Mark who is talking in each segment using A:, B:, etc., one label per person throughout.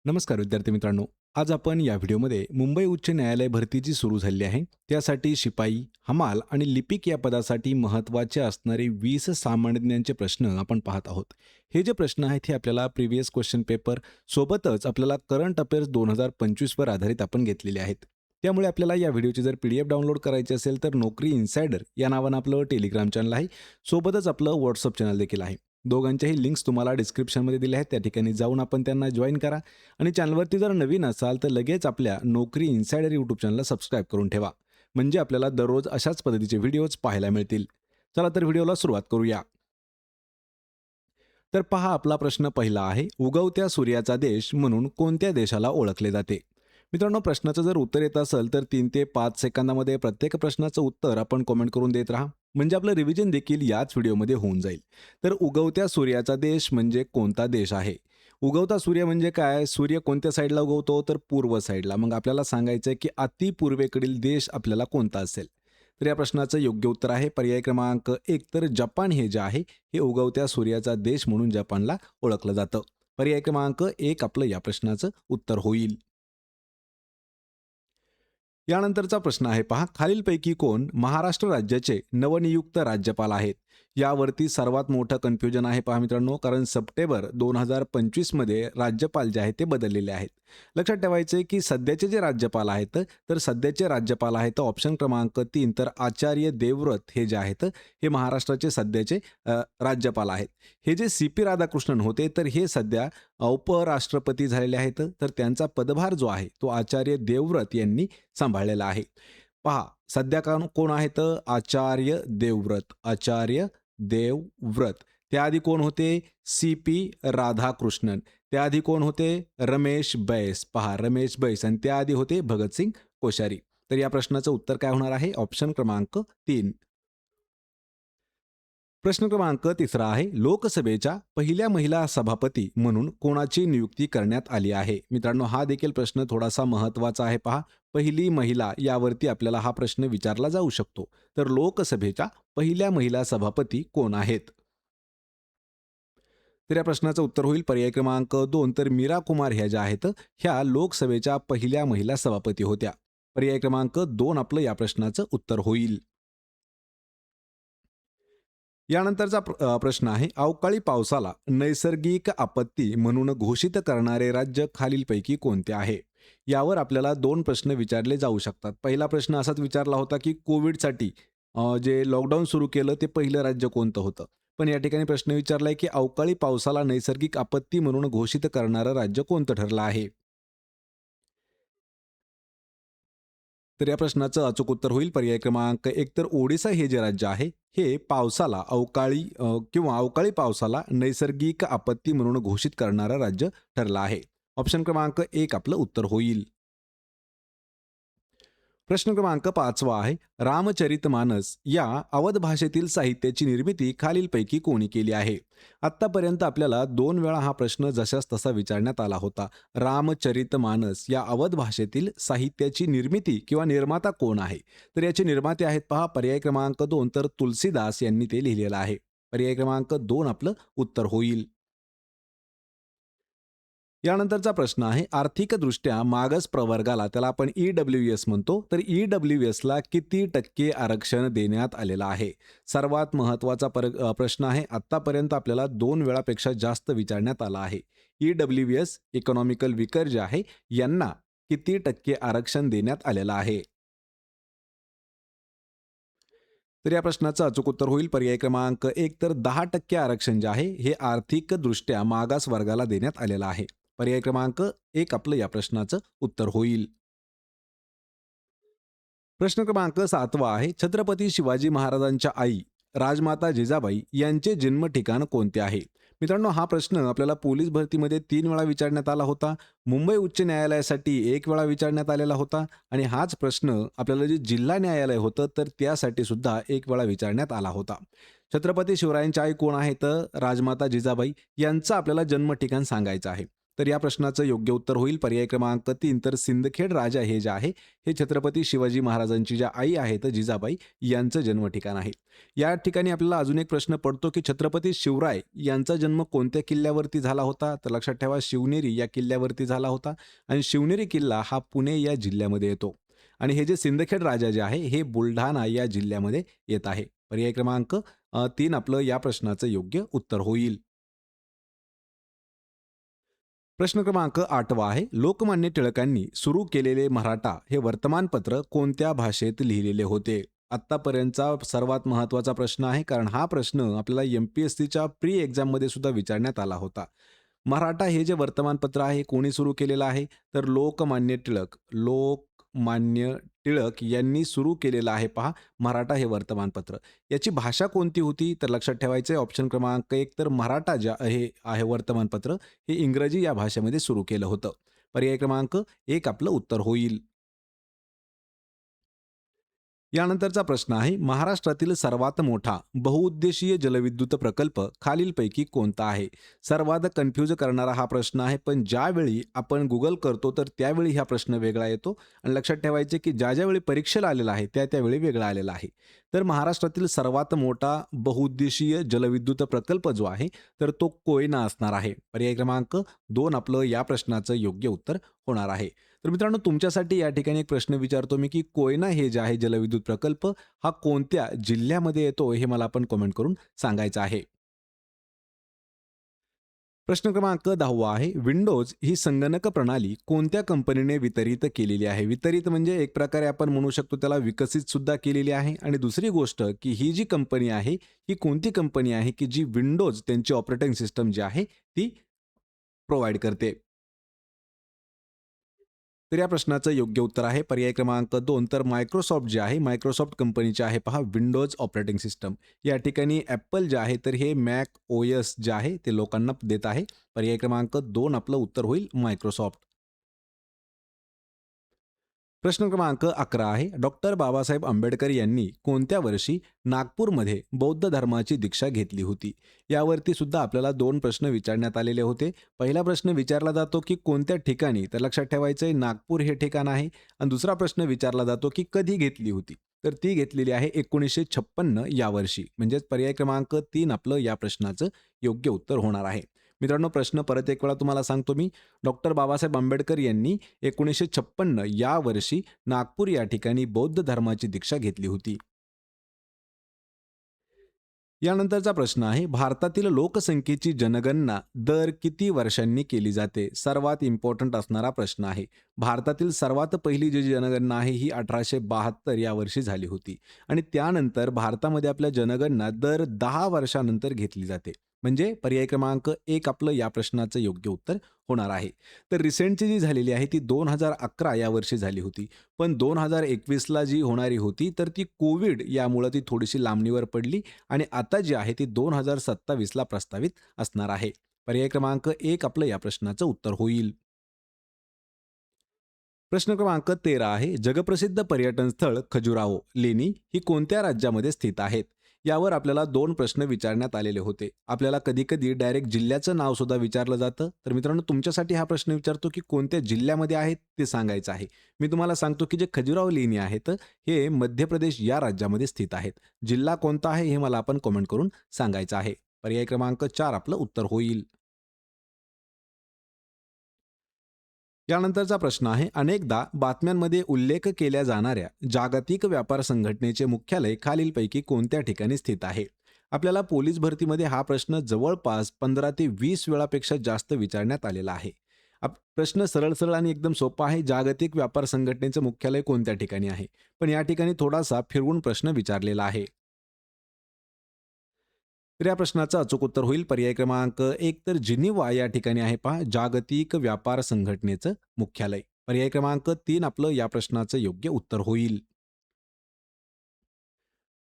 A: नमस्कार विद्यार्थी मित्रांनो. आज आपण या व्हिडिओमध्ये मुंबई उच्च न्यायालय भरती जी सुरू झालेली आहे, त्यासाठी शिपाई, हमाल आणि लिपिक या पदासाठी महत्त्वाचे असणारे 20 सामान्य ज्ञानचे प्रश्न आपण पाहत आहोत. हे जे प्रश्न आहेत हे आपल्याला प्रिव्हियस क्वेश्चन पेपर सोबतच आपल्याला करंट अफेअर्स 2025 वर आधारित आपण घेतलेले आहेत. त्यामुळे आपल्याला या व्हिडिओची जर पीडीएफ डाउनलोड करायची असेल तर नोकरी इन्सायडर या नावानं आपलं टेलिग्राम चॅनल आहे. सोबतच आपलं व्हॉट्सअप चॅनल देखील आहे. दोघांच्याही लिंक्स तुम्हाला डिस्क्रिप्शनमध्ये दिल्या आहेत. त्या ठिकाणी जाऊन आपण त्यांना जॉईन करा. आणि चॅनलवरती जर नवीन असाल तर लगेच आपल्या नोकरी इन्सायडर यूट्यूब चॅनलला सबस्क्राईब करून ठेवा. म्हणजे आपल्याला दररोज अशाच पद्धतीचे व्हिडिओज पाहायला मिळतील. चला तर व्हिडिओला सुरुवात करूया. तर पहा, आपला प्रश्न पहिला आहे, उगवत्या सूर्याचा देश म्हणून कोणत्या देशाला ओळखले जाते? मित्रांनो, प्रश्नाचं जर उत्तर येत असेल तर 3 ते 5 सेकंदामध्ये प्रत्येक प्रश्नाचं उत्तर आपण कमेंट करून देत राहा. म्हणजे आपलं रिव्हिजन देखील याच व्हिडिओमध्ये होऊन जाईल. तर उगवत्या सूर्याचा देश म्हणजे कोणता देश आहे? उगवता सूर्य म्हणजे काय? सूर्य कोणत्या साईडला उगवतो? तर पूर्व साईडला. मग आपल्याला सांगायचं आहे की अति पूर्वेकडील देश आपल्याला कोणता असेल? तर या प्रश्नाचं योग्य उत्तर आहे पर्याय क्रमांक 1. तर जपान हे जे आहे हे उगवत्या सूर्याचा देश म्हणून जपानला ओळखलं जातं. पर्याय क्रमांक 1 आपलं या प्रश्नाचं उत्तर होईल. यानंतरचा प्रश्न आहे पहा, खालीलपैकी कोण महाराष्ट्र राज्याचे नवनियुक्त राज्यपाल आहेत? यावरती सर्वात मोठं कन्फ्युजन आहे पहा मित्रांनो, कारण सप्टेंबर 2025 मध्ये राज्यपाल जे आहेत ते बदललेले आहेत. लक्षात ठेवायचे आहे की सध्याचे जे राज्यपाल आहेत तर सध्याचे राज्यपाल आहेत ऑप्शन क्रमांक 3. तर आचार्य देवव्रत हे जे आहेत हे महाराष्ट्राचे सध्याचे राज्यपाल आहेत. हे जे सी पी राधाकृष्णन होते तर हे सध्या उपराष्ट्रपती झालेले आहेत. तर त्यांचा पदभार जो आहे तो आचार्य देवव्रत यांनी सांभाळलेला आहे. पहा, सध्या कोण आहेत? आचार्य देवव्रत. आचार्य देवव्रत. त्याआधी कोण होते? C P Radhakrishnan. त्याआधी कोण होते? रमेश बैस. पहा, रमेश बैस. आणि त्याआधी होते भगतसिंग कोश्यारी. तर या प्रश्नाचं उत्तर काय होणार आहे? ऑप्शन क्रमांक 3. प्रश्न क्रमांक 3 आहे, लोकसभेच्या पहिल्या महिला सभापती म्हणून कोणाची नियुक्ती करण्यात आली आहे? मित्रांनो, हा देखील प्रश्न थोडासा महत्त्वाचा आहे पहा. पहिली महिला यावरती आपल्याला हा प्रश्न विचारला जाऊ शकतो. तर लोकसभेच्या पहिल्या महिला सभापती कोण आहेत? तर या प्रश्नाचं उत्तर होईल पर्याय क्रमांक 2. तर मीरा कुमार ह्या ज्या आहेत ह्या लोकसभेच्या पहिल्या महिला सभापती होत्या. पर्याय क्रमांक 2 आपलं या प्रश्नाचं उत्तर होईल. यानंतरचा प्रश्न आहे, अवकाळी पावसाला नैसर्गिक आपत्ती म्हणून घोषित करणारे राज्य खालीलपैकी कोणते आहे? यावर आपल्याला 2 प्रश्न विचारले जाऊ शकतात. पहिला प्रश्न असाच विचारला होता की कोविडसाठी जे लॉकडाऊन सुरू केलं ते पहिलं राज्य कोणतं होतं? पण या ठिकाणी प्रश्न विचारलाय की अवकाळी पावसाला नैसर्गिक आपत्ती म्हणून घोषित करणारं राज्य कोणतं ठरलं आहे? तर या प्रश्नाचं अचूक उत्तर होईल पर्याय क्रमांक 1. तर ओडिसा हे जे राज्य आहे हे पावसाला किंवा अवकाळी पावसाला नैसर्गिक आपत्ती म्हणून घोषित करणारं राज्य ठरलं आहे. ऑप्शन क्रमांक 1 आपलं उत्तर होईल. प्रश्न क्रमांक 5 आहे, रामचरितमानस या अवध भाषेतील साहित्याची निर्मिती खालीलपैकी कोणी केली आहे? आत्तापर्यंत आपल्याला 2 वेळा हा प्रश्न जशास तसा विचारण्यात आला होता. रामचरितमानस या अवध भाषेतील साहित्याची निर्मिती किंवा निर्माता कोण आहे? तर याचे निर्माते आहेत पहा, पर्याय क्रमांक 2. तर तुलसीदास यांनी ते लिहिलेलं आहे. पर्याय क्रमांक 2 आपलं उत्तर होईल. यानंतरचा प्रश्न आहे, आर्थिकदृष्ट्या मागास प्रवर्गाला त्याला आपण EWS म्हणतो. तर EWSला किती टक्के आरक्षण देण्यात आलेलं आहे? सर्वात महत्त्वाचा प्रश्न आहे. आत्तापर्यंत आपल्याला 2 वेळापेक्षा जास्त विचारण्यात आला आहे. EWS इकॉनॉमिकल विकर जे आहे यांना किती टक्के आरक्षण देण्यात आलेलं आहे? तर या प्रश्नाचं अचूक उत्तर होईल पर्याय क्रमांक 1. तर 10% आरक्षण जे आहे हे आर्थिकदृष्ट्या मागास वर्गाला देण्यात आलेलं आहे. पर्याय क्रमांक 1 आपलं या प्रश्नाचं उत्तर होईल. प्रश्न क्रमांक 7 आहे, छत्रपती शिवाजी महाराजांच्या आई राजमाता जिजाबाई यांचे जन्म ठिकाण कोणते आहे? मित्रांनो, हा प्रश्न आपल्याला पोलीस भरतीमध्ये 3 वेळा विचारण्यात आला होता. मुंबई उच्च न्यायालयासाठी 1 वेळा विचारण्यात आलेला होता आणि हाच प्रश्न आपल्याला जे जिल्हा न्यायालय होतं तर त्यासाठी सुद्धा 1 वेळा विचारण्यात आला होता. छत्रपती शिवरायांच्या आई कोण आहेत? राजमाता जिजाबाई यांचं आपल्याला जन्म ठिकाण सांगायचं आहे. तर या प्रश्नाचं योग्य उत्तर होईल पर्याय क्रमांक 3. तर सिंदखेड राजा हे जे आहे, हे छत्रपती शिवाजी महाराजांची ज्या आई आहेत जिजाबाई यांचं जन्म ठिकाण आहे. या ठिकाणी आपल्याला अजून एक प्रश्न पडतो, की छत्रपती शिवराय यांचा जन्म कोणत्या किल्ल्यावरती झाला होता? तर लक्षात ठेवा शिवनेरी या किल्ल्यावरती झाला होता आणि शिवनेरी किल्ला हा पुणे या जिल्ह्यामध्ये येतो. आणि हे जे सिंदखेड राजा जे आहे, हे बुलढाणा या जिल्ह्यामध्ये येत आहे. पर्याय क्रमांक 3 आपलं या प्रश्नाचं योग्य उत्तर होईल. प्रश्न क्रमांक 8 आहे. लोकमान्य टिळकांनी सुरू केलेले मराठा हे वर्तमानपत्र कोणत्या भाषेत लिहिलेले होते? आत्तापर्यंतचा सर्वात महत्त्वाचा प्रश्न आहे, कारण हा प्रश्न आपल्याला एम-पी-एस-सीच्या प्री एक्झाममध्ये सुद्धा विचारण्यात आला होता. मराठा हे जे वर्तमानपत्र आहे, कोणी सुरू केलेलं आहे? तर लोकमान्य टिळक यांनी सुरू केलेलं आहे पहा, मराठा हे वर्तमानपत्र. याची भाषा कोणती होती? तर लक्षात ठेवायचं आहे ऑप्शन क्रमांक 1 तर मराठा जे हे आहे वर्तमानपत्र, हे इंग्रजी या भाषेमध्ये सुरू केलं होतं. पर्याय क्रमांक 1 आपलं उत्तर होईल. यानंतरचा प्रश्न आहे महाराष्ट्रातील सर्वात मोठा बहुउद्देशीय जलविद्युत प्रकल्प खालीलपैकी कोणता आहे? सर्वात कन्फ्यूज करणारा हा प्रश्न आहे, पण ज्यावेळी आपण गुगल करतो तर त्यावेळी हा प्रश्न वेगळा येतो आणि लक्षात ठेवायचे की ज्यावेळी परीक्षेला आलेला आहे त्यावेळी वेगळा आलेला आहे. तर महाराष्ट्रातील सर्वात मोठा बहुउद्देशीय जलविद्युत प्रकल्प जो आहे तर तो कोयना असणार आहे. पर्याय क्रमांक 2 आपलं या प्रश्नाचं योग्य उत्तर होणार आहे. तर मित्रांनो तुमच्यासाठी या ठिकाणी एक प्रश्न विचारतो मी, की कोयना हे जे आहे जलविद्युत प्रकल्प हा कोणत्या जिल्ह्यामध्ये येतो हे मला आपण कमेंट करून सांगायचं आहे. प्रश्न क्रमांक 10 आहे. विंडोज ही संगणक प्रणाली कोणत्या कंपनीने वितरित केलेली आहे? वितरित म्हणजे एक प्रकारे आपण म्हणू शकतो त्याला विकसित सुद्धा केलेली आहे. आणि दुसरी गोष्ट की ही जी कंपनी आहे, ही कोणती कंपनी आहे की जी विंडोज त्यांची ऑपरेटिंग सिस्टम जी आहे ती प्रोव्हाईड करते. तर या प्रश्नाचं योग्य उत्तर आहे पर्याय क्रमांक 2 तर मायक्रोसॉफ्ट जे आहे, मायक्रोसॉफ्ट कंपनीचे आहे पहा विंडोज ऑपरेटिंग सिस्टम. या ठिकाणी ॲपल जे आहे तर हे मॅक ओएस जे आहे ते लोकांना देत आहे. पर्याय क्रमांक 2 आपलं उत्तर होईल मायक्रोसॉफ्ट. प्रश्न क्रमांक 11 आहे. डॉक्टर बाबासाहेब आंबेडकर यांनी कोणत्या वर्षी नागपूरमध्ये बौद्ध धर्माची दीक्षा घेतली होती? यावरती सुद्धा आपल्याला 2 प्रश्न विचारण्यात आलेले होते. पहिला प्रश्न विचारला जातो की कोणत्या ठिकाणी? तर लक्षात ठेवायचं आहे नागपूर हे ठिकाण आहे. आणि दुसरा प्रश्न विचारला जातो की कधी घेतली होती? तर ती घेतलेली आहे 1956 या वर्षी. म्हणजेच पर्याय क्रमांक 3 आपलं या प्रश्नाचं योग्य उत्तर होणार आहे. मित्रांनो प्रश्न परत एक वेळा तुम्हाला सांगतो मी. डॉक्टर बाबासाहेब आंबेडकर यांनी 1956 या वर्षी नागपूर या ठिकाणी बौद्ध धर्माची दीक्षा घेतली होती. यानंतरचा प्रश्न आहे भारतातील लोकसंख्येची जनगणना दर किती वर्षांनी केली जाते? सर्वात इम्पॉर्टंट असणारा प्रश्न आहे. भारतातील सर्वात पहिली जी जनगणना आहे ही 1872 या वर्षी झाली होती आणि त्यानंतर भारतामध्ये आपल्या जनगणना दर 10 वर्षानंतर घेतली जाते. म्हणजे पर्याय क्रमांक 1 आपलं या प्रश्नाचं योग्य उत्तर होणार आहे. तर रिसेंटची जी झालेली आहे ती 2011 या वर्षी झाली होती. पण 2021ला जी होणारी होती तर ती कोविड यामुळे ती थोडीशी लांबणीवर पडली आणि आता जी आहे ती 2027ला प्रस्तावित असणार आहे. पर्याय क्रमांक 1 आपलं या प्रश्नाचं उत्तर होईल. प्रश्न क्रमांक 13 आहे. जगप्रसिद्ध पर्यटन स्थळ खजुराहो लेणी ही कोणत्या राज्यामध्ये स्थित आहेत? यावर आपल्याला 2 प्रश्न विचारण्यात आलेले होते. आपल्याला कधी-कधी डायरेक्ट जिल्ह्याचं नाव सुद्धा विचारलं जातं. तर मित्रांनो तुमच्यासाठी हा प्रश्न विचारतो की कोणत्या जिल्ह्यामध्ये आहेत ते सांगायचं आहे. मी तुम्हाला सांगतो की जे खजुराहो लेणी आहेत हे मध्य प्रदेश या राज्यामध्ये स्थित आहेत. जिल्हा कोणता आहे हे मला आपण कमेंट करून सांगायचं आहे. पर्याय क्रमांक 4 आपलं उत्तर होईल. यानंतरचा प्रश्न आहे अनेकदा बातम्यांमध्ये उल्लेख केल्या जाणाऱ्या जागतिक व्यापार संघटनेचे मुख्यालय खालीलपैकी कोणत्या ठिकाणी स्थित आहे? आपल्याला पोलीस भरतीमध्ये हा प्रश्न जवळपास 15 ते 20 वेळापेक्षा जास्त विचारण्यात आलेला आहे. प्रश्न सरळ सरळ आणि एकदम सोपा आहे. जागतिक व्यापार संघटनेचं मुख्यालय कोणत्या ठिकाणी आहे? पण या ठिकाणी थोडासा फिरवून प्रश्न विचारलेला आहे. तर या प्रश्नाचं अचूक उत्तर होईल पर्याय क्रमांक 1 तर जिनिव्हा या ठिकाणी आहे पहा जागतिक व्यापार संघटनेचं मुख्यालय. पर्याय क्रमांक 3 आपलं या प्रश्नाचं योग्य उत्तर होईल.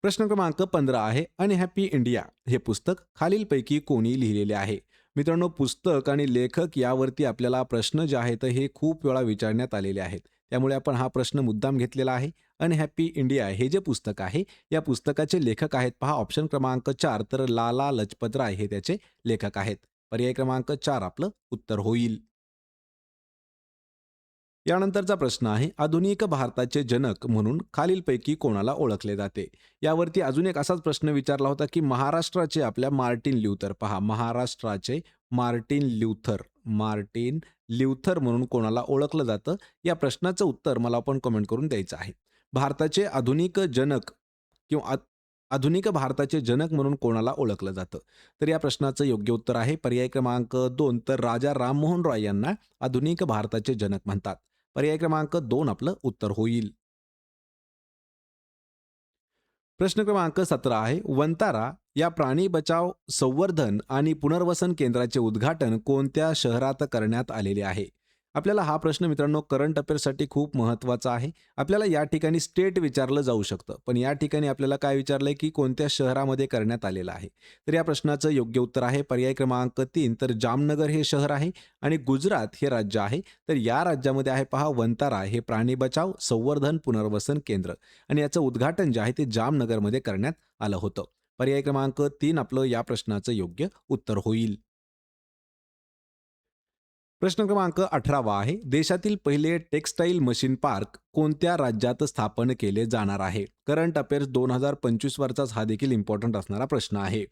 A: प्रश्न क्रमांक 15 आहे अनहॅपी इंडिया हे पुस्तक खालीलपैकी कोणी लिहिलेले आहे? मित्रांनो पुस्तक आणि लेखक यावरती आपल्याला प्रश्न जे आहेत हे खूप वेळा विचारण्यात आलेले आहेत. त्यामुळे आपण हा प्रश्न मुद्दाम घेतलेला आहे. अनहॅपी इंडिया हे जे पुस्तक आहे या पुस्तकाचे लेखक आहेत पहा ऑप्शन क्रमांक 4 तर लाला लजपत राय हे त्याचे लेखक आहेत. पर्याय क्रमांक 4 आपलं उत्तर होईल. यानंतरचा प्रश्न आहे, आधुनिक भारताचे जनक म्हणून खालीलपैकी कोणाला ओळखले जाते? यावरती अजून एक असाच प्रश्न विचारला होता, की महाराष्ट्राचे आपल्या मार्टिन ल्युथर, पहा महाराष्ट्राचे मार्टिन ल्युथर म्हणून कोणाला ओळखलं जातं? या प्रश्नाचं उत्तर मला आपण कमेंट करून द्यायचं आहे. भारताचे आधुनिक जनक किंवा आधुनिक भारताचे जनक म्हणून कोणाला ओळखलं जातं? तर या प्रश्नाचं योग्य उत्तर आहे पर्याय क्रमांक 2, तर राजा राममोहन रॉय यांना आधुनिक भारताचे जनक म्हणतात. पर्याय क्रमांक 2 आपलं उत्तर होईल. प्रश्न क्रमांक 17 आहे, वंतारा या प्राणी बचाव, संवर्धन आणि पुनर्वसन केंद्राचे उद्घाटन कोणत्या शहरात करण्यात आलेले आहे? आपल्याला हा प्रश्न मित्रांनो करंट अफेअर्ससाठी खूप महत्त्वाचा आहे. आपल्याला या ठिकाणी स्टेट विचारलं जाऊ शकतं, पण या ठिकाणी आपल्याला काय विचारलंय, की कोणत्या शहरामध्ये करण्यात आलेलं आहे? तर या प्रश्नाचं योग्य उत्तर आहे पर्याय क्रमांक 3, तर जामनगर हे शहर आहे आणि गुजरात हे राज्य आहे. तर या राज्यामध्ये आहे पहा वंतारा हे प्राणी बचाव, संवर्धन, पुनर्वसन केंद्र आणि याचं उद्घाटन जे आहे ते जामनगरमध्ये करण्यात आलं होतं. पर्याय क्रमांक 3 आपलं या प्रश्नाचं योग्य उत्तर होईल. प्रश्न क्रमांक 18 आहे, देशातील पहिले टेक्सटाईल मशीन पार्क कोणत्या राज्यात स्थापन केले जाणार आहे? करंट अफेअर्स 2025 वरचाच हा देखील इम्पॉर्टंट असणारा प्रश्न आहे.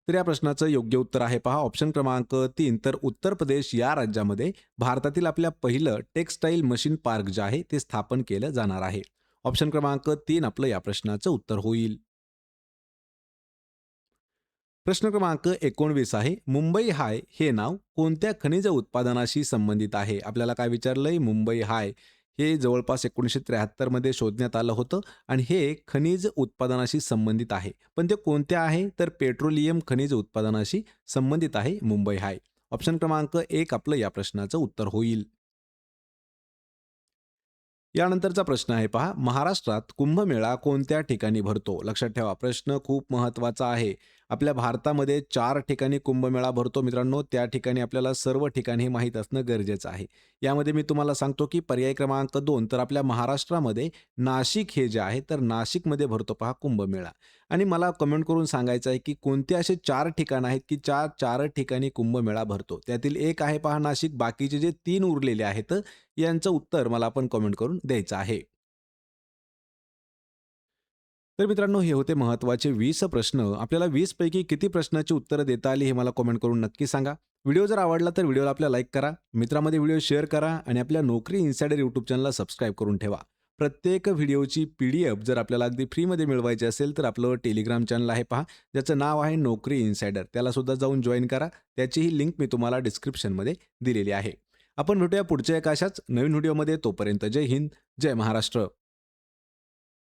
A: तर या प्रश्नाचं योग्य उत्तर आहे पहा ऑप्शन क्रमांक 3, तर उत्तर प्रदेश या राज्यामध्ये भारतातील आपल्या पहिलं टेक्सटाईल मशीन पार्क जे आहे ते स्थापन केलं जाणार आहे. ऑप्शन क्रमांक 3 आपलं या प्रश्नाचं उत्तर होईल. प्रश्न क्रमांक 19 आहे, मुंबई हाय हे नाव कोणत्या खनिज उत्पादनाशी संबंधित आहे? आपल्याला काय विचारलंय, मुंबई हाय हे जवळपास 1973 मध्ये शोधण्यात आलं होतं आणि हे खनिज उत्पादनाशी संबंधित आहे. पण ते कोणत्या आहे? तर पेट्रोलियम खनिज उत्पादनाशी संबंधित आहे मुंबई हाय. ऑप्शन क्रमांक 1 आपलं या प्रश्नाचं उत्तर होईल. यानंतरचा प्रश्न आहे पहा, महाराष्ट्रात कुंभमेळा कोणत्या ठिकाणी भरतो? लक्षात ठेवा, प्रश्न खूप महत्त्वाचा आहे. आपल्या भारतामध्ये 4 ठिकाणी कुंभमेळा भरतो मित्रांनो. त्या ठिकाणी आपल्याला सर्व ठिकाणी हे माहीत असणं गरजेचं आहे. यामध्ये मी तुम्हाला सांगतो, की पर्याय क्रमांक 2, तर आपल्या महाराष्ट्रामध्ये नाशिक हे जे आहे, तर नाशिकमध्ये भरतो पहा कुंभमेळा. आणि मला कमेंट करून सांगायचं आहे, की कोणते असे 4 ठिकाणं आहेत, की 4 ठिकाणी कुंभमेळा भरतो. त्यातील एक आहे पहा नाशिक, बाकीचे जे 3 उरलेले आहेत यांचं उत्तर मला आपण कमेंट करून द्यायचं आहे. तर मित्रांनो, हे होते महत्त्वाचे 20 प्रश्न. आपल्याला 20 पैकी किती प्रश्नाची उत्तरं देता आली हे मला कमेंट करून नक्की सांगा. व्हिडिओ जर आवडला तर व्हिडिओला आपल्या लाईक करा, मित्रामध्ये व्हिडिओ शेअर करा आणि आपल्या नोकरी इन्सायडर यूट्यूब चॅनलला सबस्क्राईब करून ठेवा. प्रत्येक व्हिडिओची PDF जर आपल्याला अगदी फ्रीमध्ये मिळवायची असेल तर आपलं टेलिग्राम चॅनल आहे पहा, ज्याचं नाव आहे नोकरी इन्सायडर. त्याला सुद्धा जाऊन जॉईन करा. त्याचीही लिंक मी तुम्हाला डिस्क्रिप्शनमध्ये दिलेली आहे. आपण भेटूया पुढच्या एका अशाच नवीन व्हिडिओमध्ये. तोपर्यंत जय हिंद, जय महाराष्ट्र.